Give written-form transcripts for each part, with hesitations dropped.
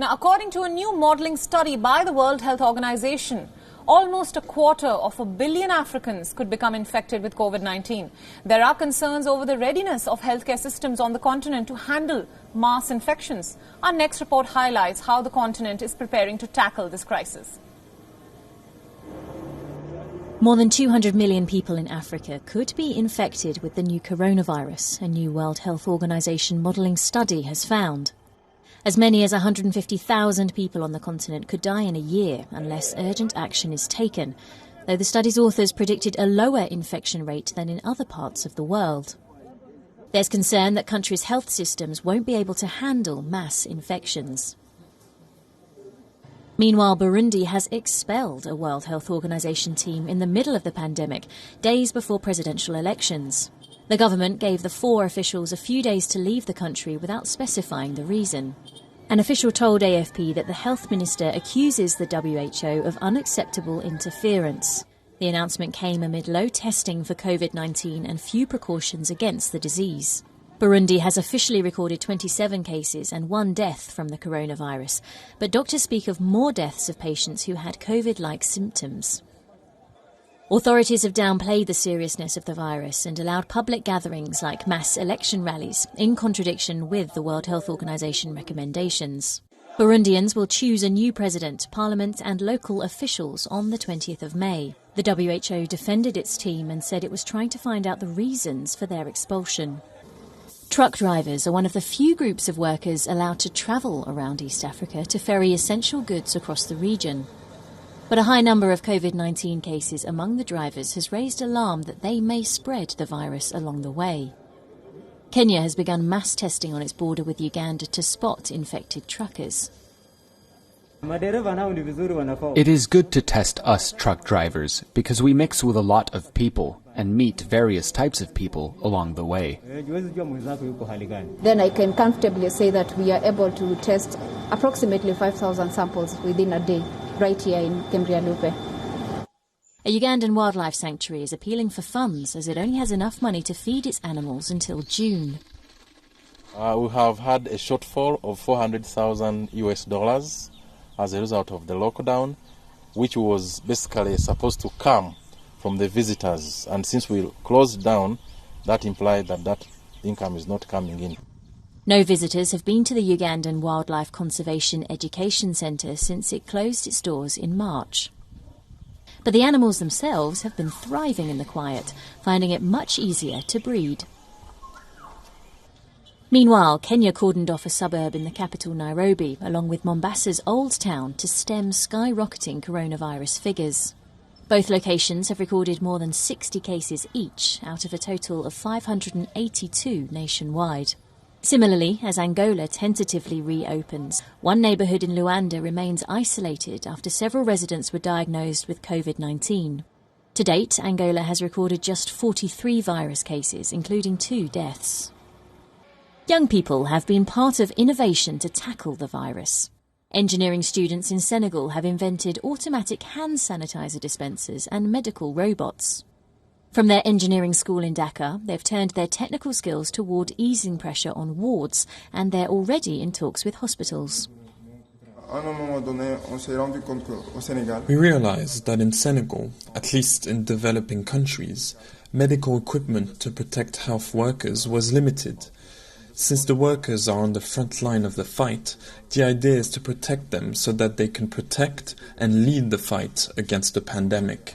Now, according to a new modelling study by the World Health Organization, almost 250 million Africans could become infected with COVID-19. There are concerns over the readiness of healthcare systems on the continent to handle mass infections. Our next report highlights how the continent is preparing to tackle this crisis. More than 200 million people in Africa could be infected with the new coronavirus, a new World Health Organization modelling study has found. As many as 150,000 people on the continent could die in a year unless urgent action is taken, though the study's authors predicted a lower infection rate than in other parts of the world. There's concern that countries' health systems won't be able to handle mass infections. Meanwhile, Burundi has expelled a World Health Organization team in the middle of the pandemic, days before presidential elections. The government gave the 4 officials a few days to leave the country without specifying the reason. An official told AFP that the health minister accuses the WHO of unacceptable interference. The announcement came amid low testing for COVID-19 and few precautions against the disease. Burundi has officially recorded 27 cases and 1 death from the coronavirus, but doctors speak of more deaths of patients who had COVID-like symptoms. Authorities have downplayed the seriousness of the virus and allowed public gatherings like mass election rallies, in contradiction with the World Health Organization recommendations. Burundians will choose a new president, parliament and local officials on the 20th of May. The WHO defended its team and said it was trying to find out the reasons for their expulsion. Truck drivers are one of the few groups of workers allowed to travel around East Africa to ferry essential goods across the region. But a high number of COVID-19 cases among the drivers has raised alarm that they may spread the virus along the way. Kenya has begun mass testing on its border with Uganda to spot infected truckers. It is good to test us truck drivers because we mix with a lot of people and meet various types of people along the way. Then I can comfortably say that we are able to test approximately 5,000 samples within a day, right here in Kemrialupe. A Ugandan wildlife sanctuary is appealing for funds as it only has enough money to feed its animals until June. We have had a shortfall of $400,000 as a result of the lockdown, which was basically supposed to come from the visitors. And since we closed down, that implied that that income is not coming in. No visitors have been to the Ugandan Wildlife Conservation Education Centre since it closed its doors in March. But the animals themselves have been thriving in the quiet, finding it much easier to breed. Meanwhile, Kenya cordoned off a suburb in the capital Nairobi, along with Mombasa's Old Town, to stem skyrocketing coronavirus figures. Both locations have recorded more than 60 cases each, out of a total of 582 nationwide. Similarly, as Angola tentatively reopens, one neighbourhood in Luanda remains isolated after several residents were diagnosed with COVID-19. To date, Angola has recorded just 43 virus cases, including 2 deaths. Young people have been part of innovation to tackle the virus. Engineering students in Senegal have invented automatic hand sanitizer dispensers and medical robots. From their engineering school in Dakar, they've turned their technical skills toward easing pressure on wards, and they're already in talks with hospitals. We realized that in Senegal, at least in developing countries, medical equipment to protect health workers was limited. Since the workers are on the front line of the fight, the idea is to protect them so that they can protect and lead the fight against the pandemic.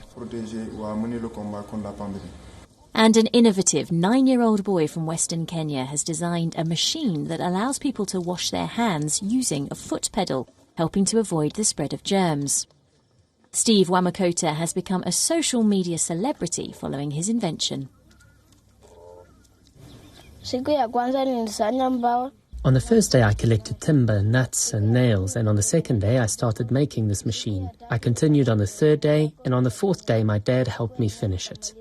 And an innovative 9-year-old boy from Western Kenya has designed a machine that allows people to wash their hands using a foot pedal, helping to avoid the spread of germs. Steve Wamakota has become a social media celebrity following his invention. On the first day I collected timber, nuts and nails, and on the second day I started making this machine. I continued on the third day, and on the fourth day my dad helped me finish it.